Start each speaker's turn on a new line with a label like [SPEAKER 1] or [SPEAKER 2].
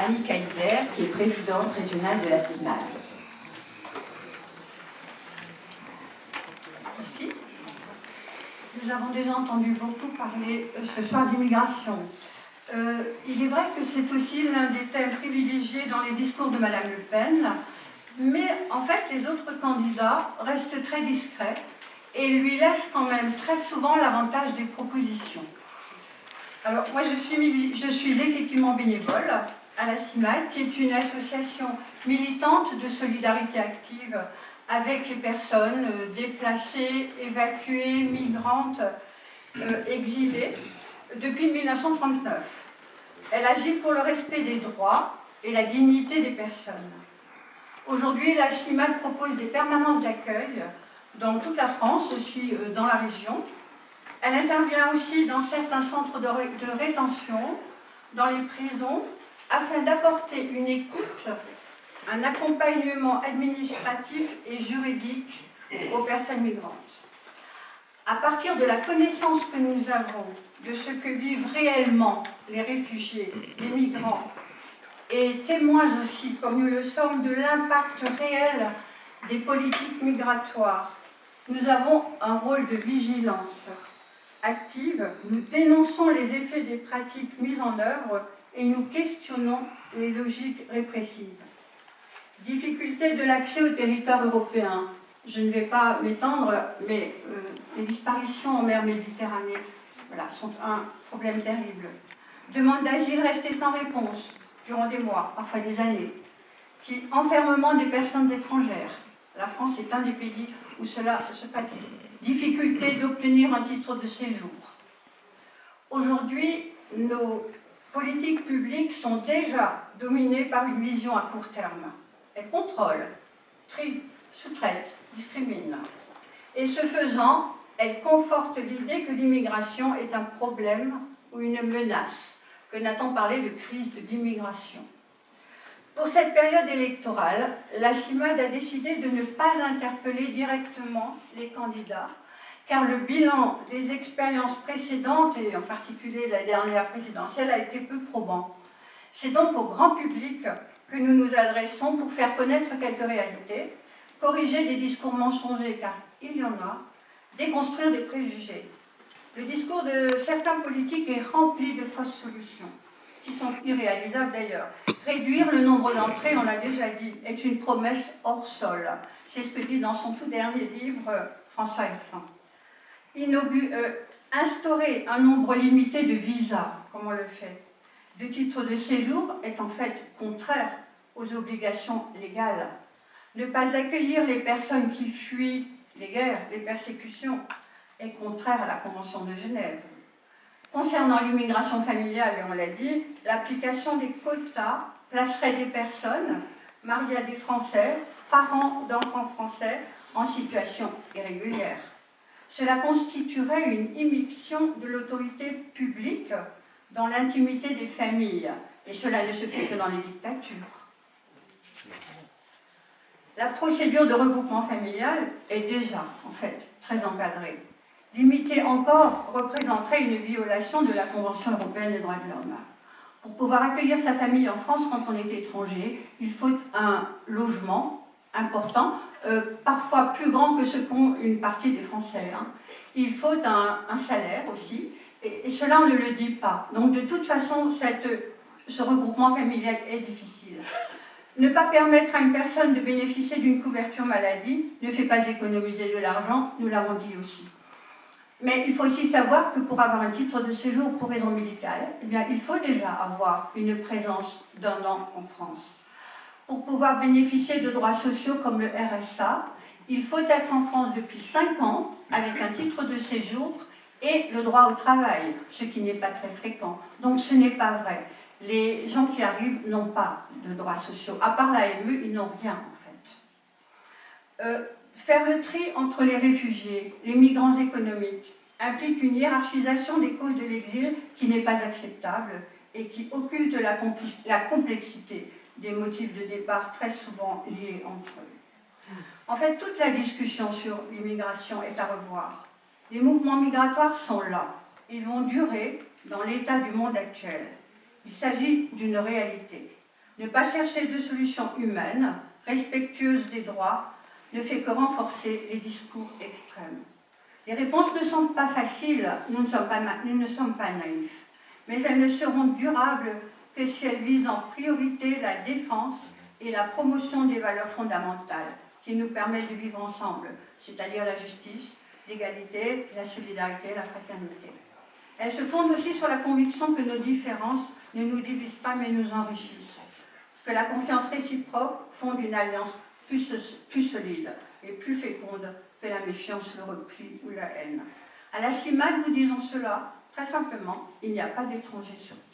[SPEAKER 1] Annie Kaiser, qui est présidente régionale de la CIMAD.
[SPEAKER 2] Merci. Nous avons déjà entendu beaucoup parler ce soir d'immigration. Il est vrai que c'est aussi l'un des thèmes privilégiés dans les discours de Madame Le Pen, mais en fait les autres candidats restent très discrets et lui laissent quand même très souvent l'avantage des propositions. Alors moi je suis effectivement bénévole à la CIMAD, qui est une association militante de solidarité active avec les personnes déplacées, évacuées, migrantes, exilées, depuis 1939. Elle agit pour le respect des droits et la dignité des personnes. Aujourd'hui, la CIMAD propose des permanences d'accueil dans toute la France, aussi dans la région. Elle intervient aussi dans certains centres de rétention, dans les prisons, afin d'apporter une écoute, un accompagnement administratif et juridique aux personnes migrantes. À partir de la connaissance que nous avons de ce que vivent réellement les réfugiés, les migrants, et témoins aussi, comme nous le sommes, de l'impact réel des politiques migratoires, nous avons un rôle de vigilance active. Nous dénonçons les effets des pratiques mises en œuvre et nous questionnons les logiques répressives. Difficulté de l'accès au territoire européen. Je ne vais pas m'étendre, mais les disparitions en mer Méditerranée sont un problème terrible. Demande d'asile restée sans réponse durant des mois, parfois des années. Enfermement des personnes étrangères. La France est un des pays où cela se pratique. Difficulté d'obtenir un titre de séjour. Aujourd'hui, nos politiques publiques sont déjà dominées par une vision à court terme. Elles contrôlent, trient, sous-traitent, discriminent. Et ce faisant, elles confortent l'idée que l'immigration est un problème ou une menace, que Nathan parlait de crise de l'immigration. Pour cette période électorale, la CIMAD a décidé de ne pas interpeller directement les candidats, car le bilan des expériences précédentes, et en particulier la dernière présidentielle, a été peu probant. C'est donc au grand public que nous nous adressons pour faire connaître quelques réalités, corriger des discours mensongers, car il y en a, déconstruire des préjugés. Le discours de certains politiques est rempli de fausses solutions, qui sont irréalisables d'ailleurs. Réduire le nombre d'entrées, on l'a déjà dit, est une promesse hors sol. C'est ce que dit dans son tout dernier livre François Hersant. Instaurer un nombre limité de visas, comme on le fait, de titres de séjour, est en fait contraire aux obligations légales. Ne pas accueillir les personnes qui fuient les guerres, les persécutions, est contraire à la Convention de Genève. Concernant l'immigration familiale, et on l'a dit, l'application des quotas placerait des personnes mariées à des Français, parents d'enfants français, en situation irrégulière. Cela constituerait une immixtion de l'autorité publique dans l'intimité des familles, et cela ne se fait que dans les dictatures. La procédure de regroupement familial est déjà, en fait, très encadrée. Limiter encore représenterait une violation de la Convention européenne des droits de l'homme. Pour pouvoir accueillir sa famille en France quand on est étranger, il faut un logement important, parfois plus grand que ce qu'ont une partie des Français. Il faut un salaire aussi, et cela on ne le dit pas. Donc de toute façon, ce regroupement familial est difficile. Ne pas permettre à une personne de bénéficier d'une couverture maladie ne fait pas économiser de l'argent, nous l'avons dit aussi. Mais il faut aussi savoir que pour avoir un titre de séjour pour raison médicale, eh bien, il faut déjà avoir une présence d'1 an en France. Pour pouvoir bénéficier de droits sociaux comme le RSA, il faut être en France depuis 5 ans avec un titre de séjour et le droit au travail, ce qui n'est pas très fréquent. Donc ce n'est pas vrai. Les gens qui arrivent n'ont pas de droits sociaux. À part l'AME, ils n'ont rien en fait. Faire le tri entre les réfugiés, les migrants économiques, implique une hiérarchisation des causes de l'exil qui n'est pas acceptable et qui occulte la complexité des motifs de départ très souvent liés entre eux. En fait, toute la discussion sur l'immigration est à revoir. Les mouvements migratoires sont là. Ils vont durer dans l'état du monde actuel. Il s'agit d'une réalité. Ne pas chercher de solutions humaines, respectueuses des droits, ne fait que renforcer les discours extrêmes. Les réponses ne sont pas faciles, nous ne sommes pas naïfs, mais elles ne seront durables que si elles visent en priorité la défense et la promotion des valeurs fondamentales qui nous permettent de vivre ensemble, c'est-à-dire la justice, l'égalité, la solidarité, la fraternité. Elles se fondent aussi sur la conviction que nos différences ne nous divisent pas mais nous enrichissent, que la confiance réciproque fonde une alliance plus solide et plus féconde que la méfiance, le repli ou la haine. À la CIMAD, nous disons cela très simplement, il n'y a pas d'étrangers sur Terre.